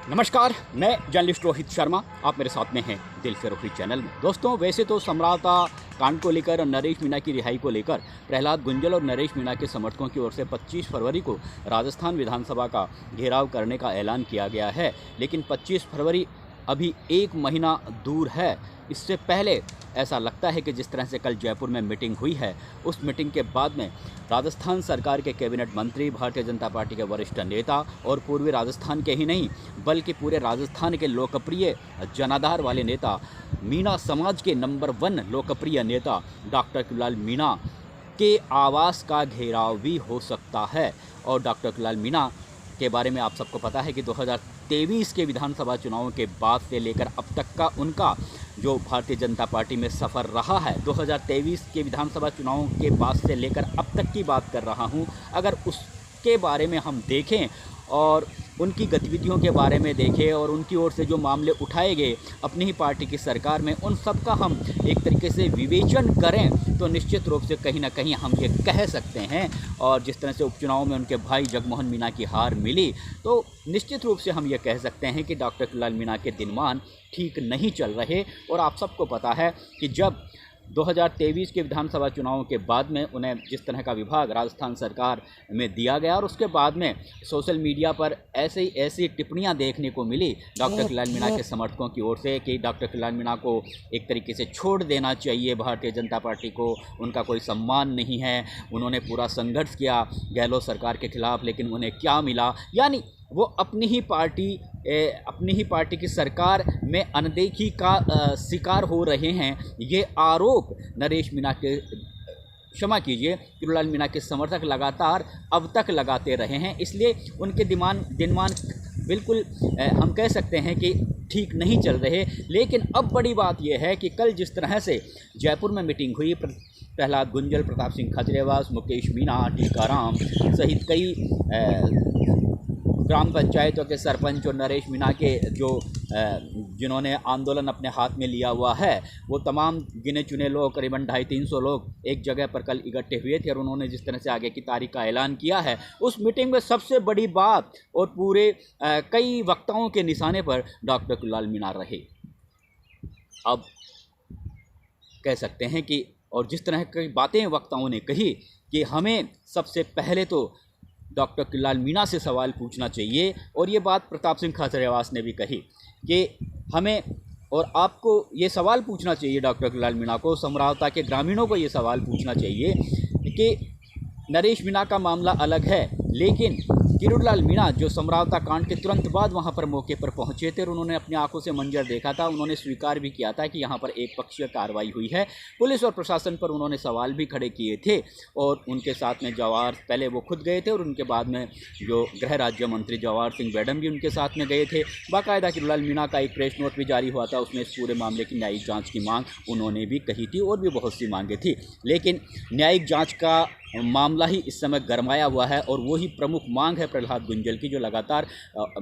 नमस्कार, मैं जर्नलिस्ट रोहित शर्मा। आप मेरे साथ में हैं दिल से रोहित चैनल में। दोस्तों, वैसे तो समरावता कांड को लेकर और नरेश मीणा की रिहाई को लेकर प्रहलाद गुंजल और नरेश मीणा के समर्थकों की ओर से 25 फरवरी को राजस्थान विधानसभा का घेराव करने का ऐलान किया गया है। लेकिन 25 फरवरी अभी एक महीना दूर है। इससे पहले ऐसा लगता है कि जिस तरह से कल जयपुर में मीटिंग हुई है, उस मीटिंग के बाद में राजस्थान सरकार के कैबिनेट मंत्री, भारतीय जनता पार्टी के वरिष्ठ नेता और पूर्वी राजस्थान के ही नहीं बल्कि पूरे राजस्थान के लोकप्रिय जनाधार वाले नेता, मीणा समाज के नंबर 1 लोकप्रिय नेता डॉक्टर कुलाल मीणा के आवास का घेराव भी हो सकता है। और डॉक्टर कुलाल मीणा के बारे में आप सबको पता है कि 2023 के विधानसभा चुनावों के बाद से लेकर अब तक का उनका जो भारतीय जनता पार्टी में सफ़र रहा है, 2023 के विधानसभा चुनावों के बाद से लेकर अब तक की बात कर रहा हूं। अगर उसके बारे में हम देखें और उनकी गतिविधियों के बारे में देखें और उनकी ओर से जो मामले उठाए गए अपनी ही पार्टी की सरकार में, उन सब का हम एक तरीके से विवेचन करें तो निश्चित रूप से कहीं ना कहीं हम ये कह सकते हैं। और जिस तरह से उपचुनाव में उनके भाई जगमोहन मीणा की हार मिली, तो निश्चित रूप से हम ये कह सकते हैं कि डॉक्टर कुलाल मीणा के दिनमान ठीक नहीं चल रहे। और आप सबको पता है कि जब 2023 के विधानसभा चुनावों के बाद में उन्हें जिस तरह का विभाग राजस्थान सरकार में दिया गया और उसके बाद में सोशल मीडिया पर ऐसी टिप्पणियां देखने को मिली डॉक्टर कुलाल मीणा के समर्थकों की ओर से कि डॉक्टर कुलाल मीणा को एक तरीके से छोड़ देना चाहिए, भारतीय जनता पार्टी को उनका कोई सम्मान नहीं है। उन्होंने पूरा संघर्ष किया गहलोत सरकार के खिलाफ, लेकिन उन्हें क्या मिला? यानी वो अपनी ही पार्टी की सरकार में अनदेखी का शिकार हो रहे हैं। ये आरोप नरेश मीणा के, क्षमा कीजिए, कुलाल मीणा के समर्थक लगातार अब तक लगाते रहे हैं। इसलिए उनके दिनमान बिल्कुल हम कह सकते हैं कि ठीक नहीं चल रहे। लेकिन अब बड़ी बात यह है कि कल जिस तरह से जयपुर में मीटिंग हुई, प्रहलाद गुंजल, प्रताप सिंह खजरेवास, मुकेश मीणा, टीकाराम सहित कई ग्राम पंचायतों के सरपंच और नरेश मीणा के जिन्होंने आंदोलन अपने हाथ में लिया हुआ है, वो तमाम गिने चुने लोग, करीबन 250-300 लोग एक जगह पर कल इकट्ठे हुए थे। और उन्होंने जिस तरह से आगे की तारीख का ऐलान किया है, उस मीटिंग में सबसे बड़ी बात और पूरे कई वक्ताओं के निशाने पर डॉक्टर कुलाल मीणा रहे। अब कह सकते हैं कि, और जिस तरह की बातें वक्ताओं ने कही कि हमें सबसे पहले तो डॉक्टर कुलाल मीणा से सवाल पूछना चाहिए। और ये बात प्रताप सिंह खजरेवास ने भी कही कि हमें और आपको ये सवाल पूछना चाहिए, डॉक्टर कुलाल मीणा को, समरावता के ग्रामीणों को ये सवाल पूछना चाहिए कि नरेश मीणा का मामला अलग है, लेकिन किरोड़लाल मीणा जो समरावता कांड के तुरंत बाद वहां पर मौके पर पहुंचे थे और उन्होंने अपनी आंखों से मंजर देखा था, उन्होंने स्वीकार भी किया था कि यहां पर एक पक्षीय कार्रवाई हुई है। पुलिस और प्रशासन पर उन्होंने सवाल भी खड़े किए थे। और उनके साथ में जवाहर, पहले वो खुद गए थे और उनके बाद में जो गृह राज्य मंत्री जवाहर सिंह बेडम भी उनके साथ में गए थे। बाकायदा किरोड़लाल मीणा का एक प्रेस नोट भी जारी हुआ था, उसमें इस पूरे मामले की न्यायिक जाँच की मांग उन्होंने भी कही थी और भी बहुत सी मांगें थी। लेकिन न्यायिक जाँच का मामला ही इस समय गरमाया हुआ है और वही प्रमुख मांग है प्रहलाद गुंजल की, जो लगातार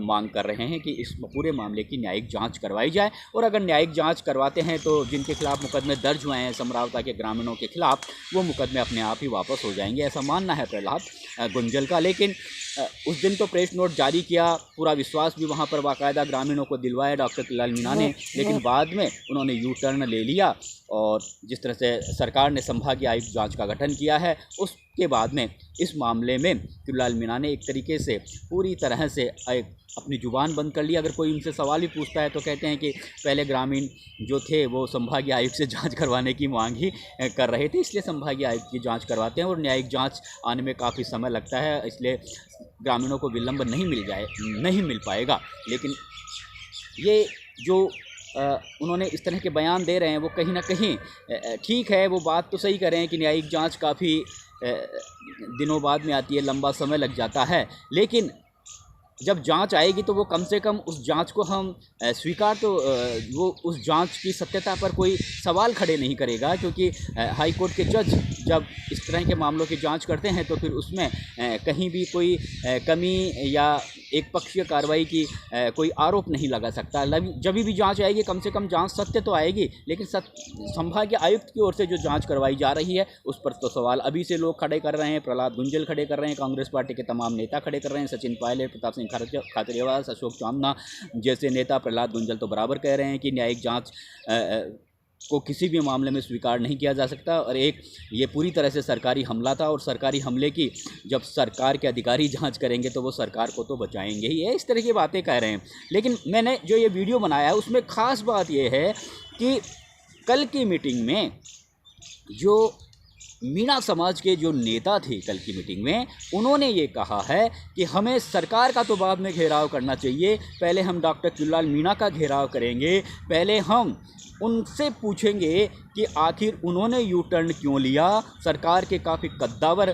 मांग कर रहे हैं कि इस पूरे मामले की न्यायिक जांच करवाई जाए। और अगर न्यायिक जांच करवाते हैं तो जिनके खिलाफ मुकदमे दर्ज हुए हैं समरावता के ग्रामीणों के खिलाफ, वो मुकदमे अपने आप ही वापस हो जाएंगे, ऐसा मानना है प्रहलाद गुंजल का। लेकिन उस दिन तो प्रेस नोट जारी किया, पूरा विश्वास भी वहाँ पर बाकायदा ग्रामीणों को दिलवाया डॉक्टर कुलाल मीणा ने, लेकिन बाद में उन्होंने यू टर्न ले लिया। और जिस तरह से सरकार ने संभागीय आयुक्त जांच का गठन किया है, उसके बाद में इस मामले में कुलाल मीणा ने एक तरीके से पूरी तरह से अपनी ज़ुबान बंद कर ली। अगर कोई उनसे सवाल भी पूछता है तो कहते हैं कि पहले ग्रामीण जो थे वो संभागीय आयुक्त से जांच करवाने की मांग ही कर रहे थे, इसलिए संभागीय आयुक्त की जांच करवाते हैं और न्यायिक जांच आने में काफ़ी समय लगता है, इसलिए ग्रामीणों को विलंब नहीं मिल पाएगा। लेकिन ये जो उन्होंने इस तरह के बयान दे रहे हैं, वो कहीं ना कहीं ठीक है, वो बात तो सही कर रहे हैं कि न्यायिक जांच काफ़ी दिनों बाद में आती है, लंबा समय लग जाता है। लेकिन जब जांच आएगी तो वो कम से कम उस जांच को हम स्वीकार तो वो उस जांच की सत्यता पर कोई सवाल खड़े नहीं करेगा, क्योंकि हाई कोर्ट के जज जब इस तरह के मामलों की जांच करते हैं तो फिर उसमें कहीं भी कोई कमी या एक पक्षीय कार्रवाई की कोई आरोप नहीं लगा सकता। जब भी जांच आएगी कम से कम जांच सत्य तो आएगी, लेकिन संभागीय आयुक्त की ओर से जो जांच करवाई जा रही है उस पर तो सवाल अभी से लोग खड़े कर रहे हैं। प्रहलाद गुंजल खड़े कर रहे हैं, कांग्रेस पार्टी के तमाम नेता खड़े कर रहे हैं, सचिन पायलट, प्रताप सिंह खाचरियावास, अशोक चांदना जैसे नेता। प्रहलाद गुंजल तो बराबर कह रहे हैं कि न्यायिक जाँच को किसी भी मामले में स्वीकार नहीं किया जा सकता, और ये पूरी तरह से सरकारी हमला था, और सरकारी हमले की जब सरकार के अधिकारी जांच करेंगे तो वो सरकार को तो बचाएंगे ही। इस तरह की बातें कह रहे हैं। लेकिन मैंने जो ये वीडियो बनाया है उसमें ख़ास बात ये है कि कल की मीटिंग में जो मीणा समाज के जो नेता थे कल की मीटिंग में, उन्होंने ये कहा है कि हमें सरकार का तो बाद में घेराव करना चाहिए, पहले हम डॉक्टर चुन्नीलाल मीणा का घेराव करेंगे, पहले हम उनसे पूछेंगे कि आखिर उन्होंने यू टर्न क्यों लिया। सरकार के काफ़ी कद्दावर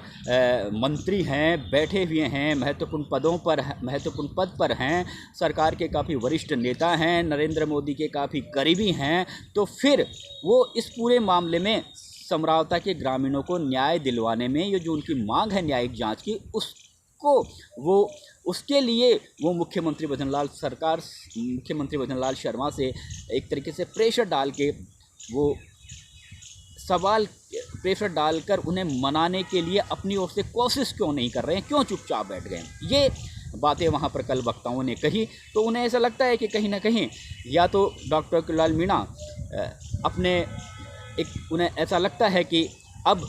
मंत्री हैं, बैठे हुए हैं, महत्वपूर्ण पद पर हैं, सरकार के काफ़ी वरिष्ठ नेता हैं, नरेंद्र मोदी के काफ़ी करीबी हैं, तो फिर वो इस पूरे मामले में समरावता के ग्रामीणों को न्याय दिलवाने में ये जो उनकी मांग है न्यायिक जांच की, उसके लिए वो मुख्यमंत्री भजनलाल शर्मा से एक तरीके से प्रेशर डालकर उन्हें मनाने के लिए अपनी ओर से कोशिश क्यों नहीं कर रहे हैं, क्यों चुपचाप बैठ गए। ये बातें वहाँ पर कल वक्ताओं ने कही, तो उन्हें ऐसा लगता है कि कहीं ना कहीं या तो डॉक्टर चुन्नीलाल मीणा उन्हें ऐसा लगता है कि अब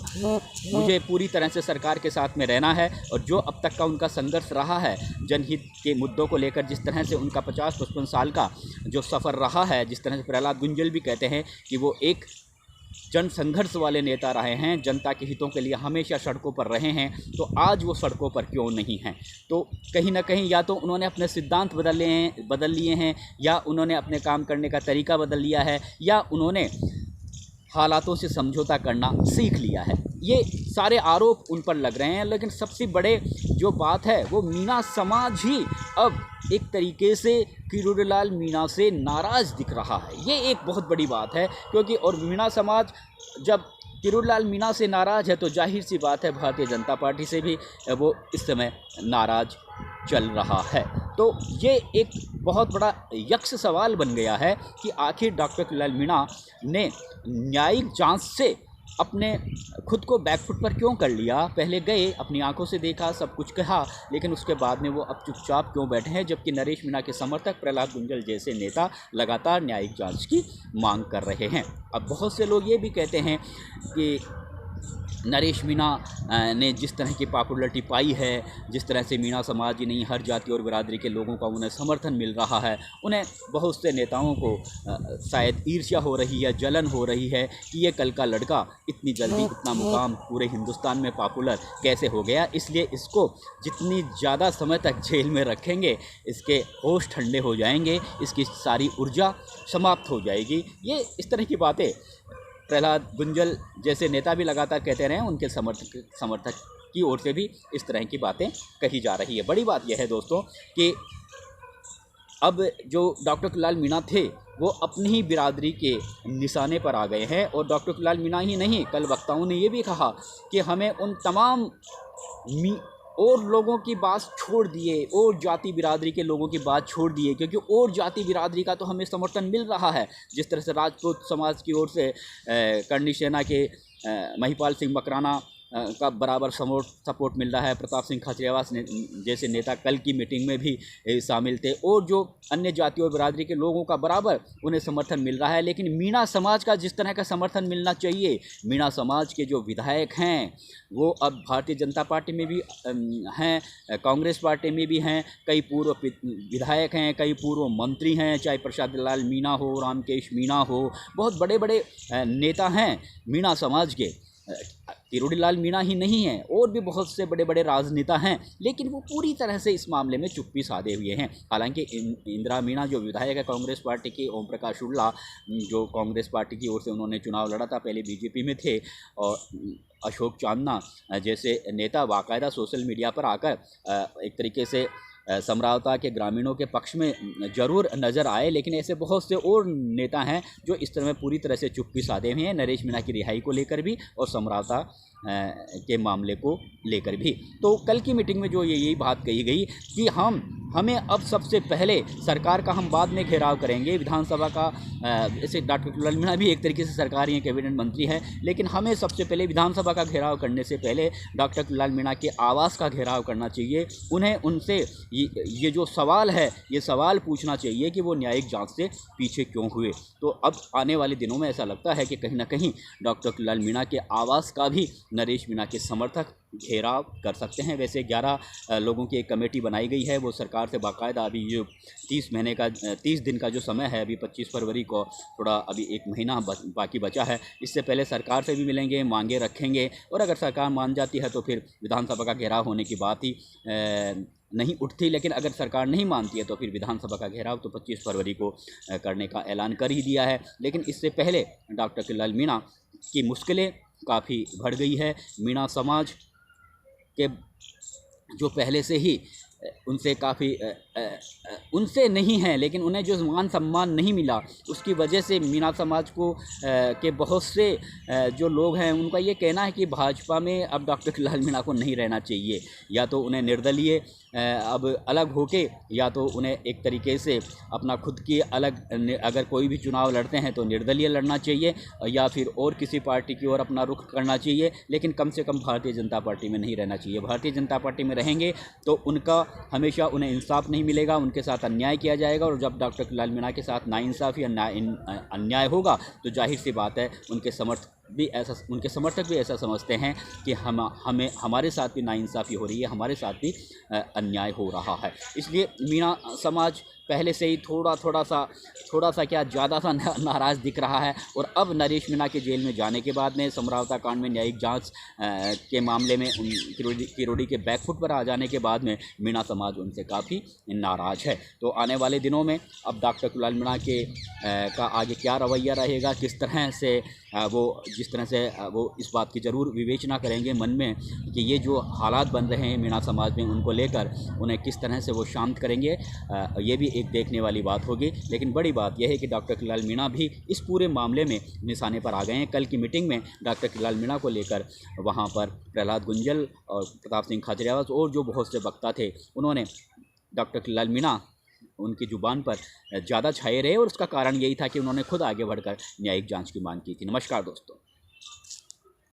मुझे पूरी तरह से सरकार के साथ में रहना है, और जो अब तक का उनका संघर्ष रहा है जनहित के मुद्दों को लेकर, जिस तरह से उनका 50-55 साल का जो सफ़र रहा है, जिस तरह से प्रहलाद गुंजल भी कहते हैं कि वो एक जन संघर्ष वाले नेता रहे हैं, जनता के हितों के लिए हमेशा सड़कों पर रहे हैं, तो आज वो सड़कों पर क्यों नहीं हैं। तो कहीं ना कहीं या तो उन्होंने अपने सिद्धांत बदल लिए हैं, या उन्होंने अपने काम करने का तरीका बदल लिया है, या उन्होंने हालातों से समझौता करना सीख लिया है। ये सारे आरोप उन पर लग रहे हैं, लेकिन सबसे बड़े जो बात है वो मीणा समाज ही अब एक तरीके से किरोड़ीलाल मीणा से नाराज़ दिख रहा है। ये एक बहुत बड़ी बात है, क्योंकि और मीणा समाज जब किरोड़ीलाल मीणा से नाराज़ है तो जाहिर सी बात है भारतीय जनता पार्टी से भी वो इस समय नाराज़ चल रहा है। तो ये एक बहुत बड़ा यक्ष सवाल बन गया है कि आखिर डॉक्टर चुन्नीलाल मीणा ने न्यायिक जांच से अपने खुद को बैकफुट पर क्यों कर लिया। पहले गए, अपनी आंखों से देखा, सब कुछ कहा, लेकिन उसके बाद में वो अब चुपचाप क्यों बैठे हैं, जबकि नरेश मीणा के समर्थक प्रहलाद गुंजल जैसे नेता लगातार न्यायिक जांच की मांग कर रहे हैं। अब बहुत से लोग ये भी कहते हैं कि नरेश मीणा ने जिस तरह की पॉपुलरिटी पाई है, जिस तरह से मीणा समाज ही नहीं हर जाति और बिरादरी के लोगों का उन्हें समर्थन मिल रहा है, उन्हें बहुत से नेताओं को शायद ईर्ष्या हो रही है, जलन हो रही है कि ये कल का लड़का इतनी जल्दी इतना मुकाम पूरे हिंदुस्तान में पॉपुलर कैसे हो गया, इसलिए इसको जितनी ज़्यादा समय तक जेल में रखेंगे इसके होश ठंडे हो जाएंगे, इसकी सारी ऊर्जा समाप्त हो जाएगी। ये इस तरह की बातें प्रहलाद गुंजल जैसे नेता भी लगातार कहते रहे हैं, उनके समर्थक की ओर से भी इस तरह की बातें कही जा रही है। बड़ी बात यह है दोस्तों कि अब जो डॉक्टर चुन्नीलाल मीणा थे वो अपनी ही बिरादरी के निशाने पर आ गए हैं, और डॉक्टर चुन्नीलाल मीणा ही नहीं, कल वक्ताओं ने ये भी कहा कि हमें उन तमाम और लोगों की बात छोड़ दिए, और जाति बिरादरी के लोगों की बात छोड़ दिए, क्योंकि और जाति बिरादरी का तो हमें समर्थन मिल रहा है। जिस तरह से राजपूत समाज की ओर से करणी सेना के महिपाल सिंह मकराना का बराबर सपोर्ट मिल रहा है, प्रताप सिंह खाचरियावास जैसे नेता कल की मीटिंग में भी शामिल थे, और जो अन्य जाति और बिरादरी के लोगों का बराबर उन्हें समर्थन मिल रहा है। लेकिन मीणा समाज का जिस तरह का समर्थन मिलना चाहिए, मीणा समाज के जो विधायक हैं वो अब भारतीय जनता पार्टी में भी हैं, कांग्रेस पार्टी में भी हैं, कई पूर्व विधायक हैं, कई पूर्व मंत्री हैं, चाहे प्रसाद लाल मीणा हो, रामकेश मीणा हो, बहुत बड़े बड़े नेता हैं मीणा समाज के। किरोड़ीलाल मीणा ही नहीं हैं, और भी बहुत से बड़े बड़े राजनेता हैं, लेकिन वो पूरी तरह से इस मामले में चुप्पी साधे हुए हैं। हालांकि इंदिरा मीणा जो विधायक है कांग्रेस पार्टी की, ओम प्रकाश शुक्ला जो कांग्रेस पार्टी की ओर से उन्होंने चुनाव लड़ा था, पहले बीजेपी में थे, और अशोक चांदना जैसे नेता बाकायदा सोशल मीडिया पर आकर एक तरीके से समरावता के ग्रामीणों के पक्ष में ज़रूर नज़र आए, लेकिन ऐसे बहुत से और नेता हैं जो इस तरह में पूरी तरह से चुप्पी साधे हुए हैं, नरेश मीणा की रिहाई को लेकर भी और समरावता के मामले को लेकर भी। तो कल की मीटिंग में जो यही बात कही गई कि हमें अब सबसे पहले सरकार का हम बाद में घेराव करेंगे, विधानसभा का जैसे डॉक्टर कुल्लू लाल मीणा भी एक तरीके से सरकारी हैं, कैबिनेट मंत्री हैं, लेकिन हमें सबसे पहले विधानसभा का घेराव करने से पहले डॉक्टर कुल्लू लाल मीणा के आवास का घेराव करना चाहिए। उन्हें उनसे ये जो सवाल है, ये सवाल पूछना चाहिए कि वो न्यायिक जांच से पीछे क्यों हुए। तो अब आने वाले दिनों में ऐसा लगता है कि कहीं ना कहीं डॉक्टर कुल्लू लाल मीणा के आवास का भी नरेश मीणा के समर्थक घेराव कर सकते हैं। वैसे 11 लोगों की एक कमेटी बनाई गई है, वो सरकार से बाकायदा अभी जो 30 दिन का जो समय है, अभी 25 फरवरी को थोड़ा अभी 1 महीना बाकी बचा है, इससे पहले सरकार से भी मिलेंगे, मांगे रखेंगे, और अगर सरकार मान जाती है तो फिर विधानसभा का घेराव होने की बात ही नहीं उठती। लेकिन अगर सरकार नहीं मानती है तो फिर विधानसभा का घेराव तो 25 फरवरी को करने का ऐलान कर ही दिया है। लेकिन इससे पहले डॉक्टर कुल्लू लाल मीणा की मुश्किलें काफ़ी बढ़ गई है। मीणा समाज के जो पहले से ही उनसे काफ़ी उनसे नहीं है, लेकिन उन्हें जो मान सम्मान नहीं मिला, उसकी वजह से मीणा समाज को के बहुत से जो लोग हैं उनका ये कहना है कि भाजपा में अब डॉक्टर कुल्लू लाल मीणा को नहीं रहना चाहिए, या तो उन्हें निर्दलीय अब अलग होके, या तो उन्हें एक तरीके से अपना खुद की अलग, अगर कोई भी चुनाव लड़ते हैं तो निर्दलीय लड़ना चाहिए, या फिर और किसी पार्टी की ओर अपना रुख करना चाहिए, लेकिन कम से कम भारतीय जनता पार्टी में नहीं रहना चाहिए। भारतीय जनता पार्टी में रहेंगे तो उनका हमेशा उन्हें इंसाफ नहीं मिलेगा, उनके साथ अन्याय किया जाएगा, और जब डॉक्टर कुल्लू लाल मीणा के साथ नाइंसाफ़ी या अन्याय होगा तो जाहिर सी बात है उनके समर्थक भी ऐसा समझते हैं कि हमारे साथ भी नाइंसाफ़ी हो रही है, हमारे साथ भी अन्याय हो रहा है। इसलिए मीणा समाज पहले से ही थोड़ा सा क्या ज़्यादा सा नाराज़ दिख रहा है, और अब नरेश मीणा के जेल में जाने के बाद में, समरावता कांड में न्यायिक जांच के मामले में किरोड़ी के बैकफुट पर आ जाने के बाद में मीणा समाज उनसे काफ़ी नाराज़ है। तो आने वाले दिनों में अब डॉक्टर कुल्लू लाल मीणा का आगे क्या रवैया रहेगा, किस तरह से जिस तरह से वो इस बात की ज़रूर विवेचना करेंगे मन में कि ये जो हालात बन रहे हैं मीणा समाज में, उनको लेकर उन्हें किस तरह से वो शांत करेंगे, ये भी एक देखने वाली बात होगी। लेकिन बड़ी बात यह है कि डॉक्टर कुल्लू लाल मीणा भी इस पूरे मामले में निशाने पर आ गए हैं। कल की मीटिंग में डॉक्टर कुल्लू लाल मीणा को लेकर वहाँ पर प्रहलाद गुंजल और प्रताप सिंह खाचरियावास और जो बहुत से वक्ता थे, उन्होंने डॉक्टर कुल्लू लाल मीणा उनकी ज़ुबान पर ज़्यादा छाए रहे, और उसका कारण यही था कि उन्होंने खुद आगे बढ़कर न्यायिक जांच की मांग की थी। नमस्कार दोस्तों।